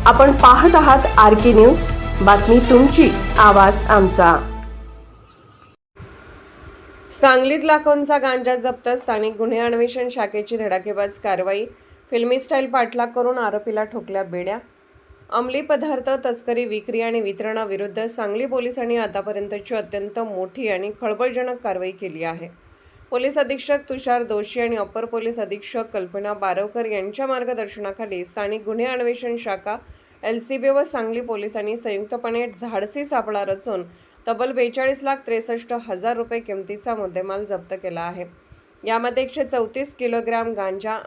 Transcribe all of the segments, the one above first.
आपण पाहत आहात आर.के. न्यूज. बातमी तुमची, आवाज आमचा. सांगलीत लाखोंचा गांजा जप्त. स्थानिक गुन्हे अन्वेषण शाखेची धडाकेबाज कारवाई. फिल्मी स्टाईल पाठलाग करून आरोपीला ठोकल्या बेड्या. अंमली पदार्थ तस्करी, विक्री आणि वितरणाविरुद्ध सांगली पोलिसांनी आतापर्यंतची अत्यंत मोठी आणि खळबळजनक कारवाई केली आहे. पोलीस अधीक्षक तुषार दोशी आणि अप्पर पोलीस अधीक्षक कल्पना बारवकर यांच्या मार्गदर्शनाखाली स्थानिक गुन्हे अन्वेषण शाखा, LCB व सांगली पोलिसांनी संयुक्तपणे धाडसी सापळा रचून तब्बल 42,63,000 रुपये किमतीचा मुद्देमाल जप्त केला आहे. यामध्ये 134 किलोग्राम गांजा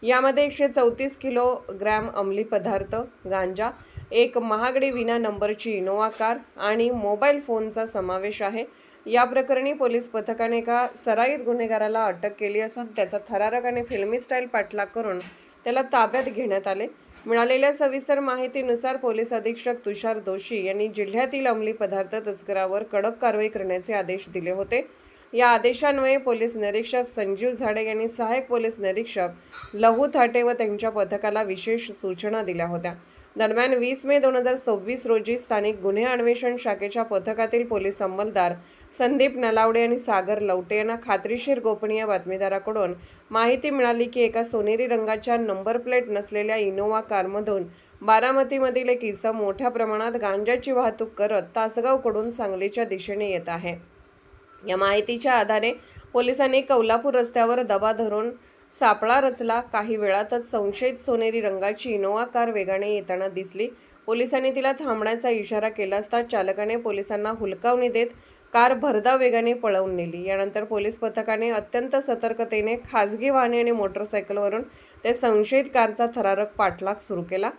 यामध्ये 134 किलोग्राम अंमली पदार्थ, गांजा, एक महागडी विना नंबरची इनोवा कार आणि मोबाईल फोनचा समावेश आहे. या प्रकरणी पोलीस पथकाने एका सराईत गुन्हेगाराला अटक केली असून त्याचा थरारक आणि फिल्मी स्टाईल पाठलाग करून त्याला ताब्यात घेण्यात आले. मिळालेल्या सविस्तर माहितीनुसार पोलीस अधीक्षक तुषार दोशी यांनी जिल्ह्यातील अंमली पदार्थ तस्करावर कडक कारवाई करण्याचे आदेश दिले होते. या आदेशान्वये पोलीस निरीक्षक संजीव झाडे यांनी सहाय्यक पोलीस निरीक्षक लहू थाटे व त्यांच्या पथकाला विशेष सूचना दिल्या होत्या. दरम्यान 20 मे 2026 रोजी स्थानिक गुन्हे अन्वेषण शाखेच्या पथकातील पोलीस अंमलदार संदीप नलावडे आणि सागर लवटे यांना खात्रीशीर गोपनीय बातमीदाराकडून माहिती मिळाली की एका सोनेरी रंगाच्या नंबर प्लेट नसलेल्या इनोवा कारमधून बारामतीमधील एक इसम मोठ्या प्रमाणात गांजाची वाहतूक करत तासगावकडून सांगलीच्या दिशेने येत आहे. या माहितीच्या आधारे पोलिसांनी कौलापूर रस्त्यावर दबा धरून सापळा रचला. काही वेळातच संशयित सोनेरी रंगाची इनोवा कार वेगाने येताना दिसली. पोलिसांनी तिला थांबण्याचा इशारा केला असता चालकाने पोलिसांना हुलकावणी देत कार भरधाव वेगाने पळवून नेली. यानंतर पोलीस पथकाने अत्यंत सतर्कतेने खासगी वाहने आणि मोटरसायकलवरून त्या संशयित कारचा थरारक पाठलाग सुरू केला.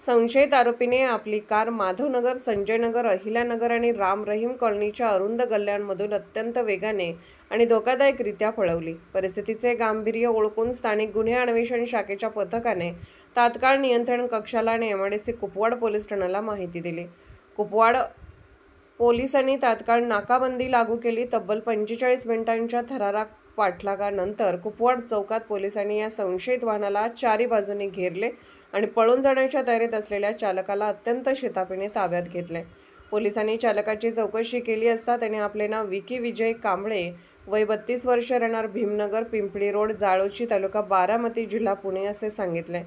संशयित आरोपीने आपली कार माधवनगर, संजयनगर, अहिल्यानगर आणि राम रहीम कॉलनीच्या अरुंद गल्ल्यांमधून अत्यंत वेगाने आणि धोकादायकरित्या पळवली. परिस्थितीचे गांभीर्य ओळखून स्थानिक गुन्हे अन्वेषण शाखेच्या पथकाने तात्काळ नियंत्रण कक्षाला आणि MIDC कुपवाड पोलीस ठाण्याला माहिती दिली. कुपवाड पोलिसांनी तात्काळ नाकाबंदी लागू केली. तब्बल 45 मिनिटांच्या थरारक पाठलागानंतर कुपवाड चौकात पोलिसांनी या संशयित वाहनाला चारी बाजूने घेरले आणि पळून जाण्याच्या तयारीत असलेल्या चालकाला अत्यंत शिताफीने ताब्यात घेतले. पोलिसांनी चालकाची चौकशी केली असता त्याने आपले नाव विकी विजय कांबळे, वय 32 वर्ष, राहणार भीमनगर, पिंपळी रोड, जाळोशी, तालुका बारामती, जिल्हा पुणे असे सांगितले.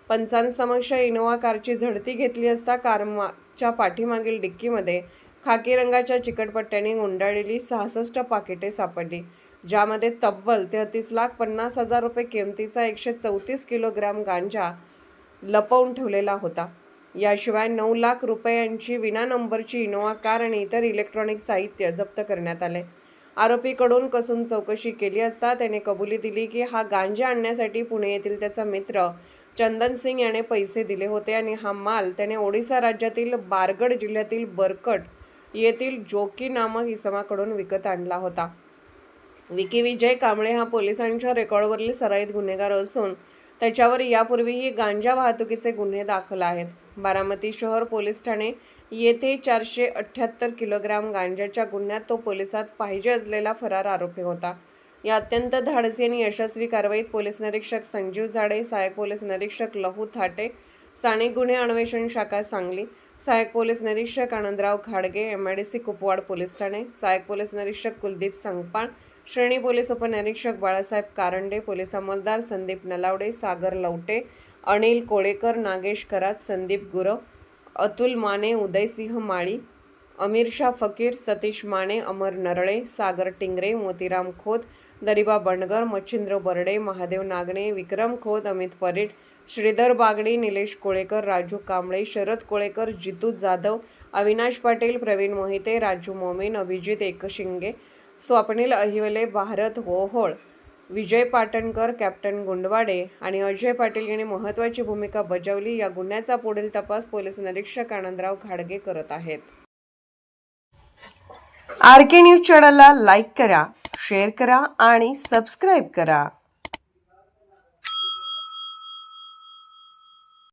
पंचांसमक्ष इनोवा कारची झडती घेतली असता कारच्या पाठीमागील डिक्कीमध्ये खाकी रंगाच्या चिकटपट्ट्यांनी गुंडाळलेली 66 पाकिटे सापडली, ज्यामध्ये तब्बल 33,50,000 रुपये किमतीचा 134 किलोग्राम गांजा लपवून ठेवलेला होता. याशिवाय 9 लाख रुपयांची विना नंबरची इनोवा कार आणि इतर इलेक्ट्रॉनिक साहित्य जप्त करण्यात आले. आरोपीकडून कसून चौकशी केली असता त्याने कबुली दिली की हा गांजा आणण्यासाठी पुणे येथील त्याचा मित्र चंदन सिंग याने पैसे दिले होते आणि हा माल त्याने ओडिसा राज्यातील बारगड जिल्ह्यातील बरकट येथील जोकी नामक इसमाकडून विकत आणला होता. विकी विजय कांबळे हा पोलिसांच्या रेकॉर्डवरील सराईत गुन्हेगार असून त्याच्यावर यापूर्वीही गांजा वाहतुकीचे गुन्हे दाखल आहेत. बारामती शहर पोलीस ठाणे येथे 478 किलोग्राम गांजाच्या गुन्ह्यात तो पोलिसात पाहिजे असलेला फरार आरोपी होता. या अत्यंत धाडसी आणि यशस्वी कारवाईत पोलीस निरीक्षक संजीव झाडे, सहाय्यक पोलीस निरीक्षक लहू थाटे, स्थानिक गुन्हे अन्वेषण शाखा सांगली, सहाय्यक पोलीस निरीक्षक आनंदराव खाडगे, MIDC कुपवाड पोलीस ठाणे, सहाय्यक पोलीस निरीक्षक कुलदीप संगपाळ, श्रेणी पोलीस उपनिरीक्षक बाळासाहेब कारंडे, पोलीस अंमलदार संदीप नलावडे, सागर लवटे, अनिल कोळेकर, नागेश करात, संदीप गुरव, अतुल माने, उदयसिंह माळी, अमीरशा फकीर, सतीश माने, अमर नरळे, सागर टिंगरे, मोतीराम खोत, दरिबा बंडगर, मच्छिंद्र बर्डे, महादेव नागणे, विक्रम खोत, अमित परीट, श्रीधर बागडी, निलेश कोळेकर, राजू कांबळे, शरद कोळेकर, जितू जाधव, अविनाश पाटील, प्रवीण मोहिते, राजू मोमीन, अभिजित एकशिंगे, स्वप्नील अहिवले, भारत ओहोळ, विजय पाटणकर, कॅप्टन गुंडवाडे आणि अजय पाटील यांनी महत्त्वाची भूमिका बजावली. या गुन्ह्याचा पुढील तपास पोलीस निरीक्षक आनंदराव खाडगे करत आहेत. आर.के. न्यूज चॅनलला लाईक करा, शेअर करा आणि सबस्क्राईब करा.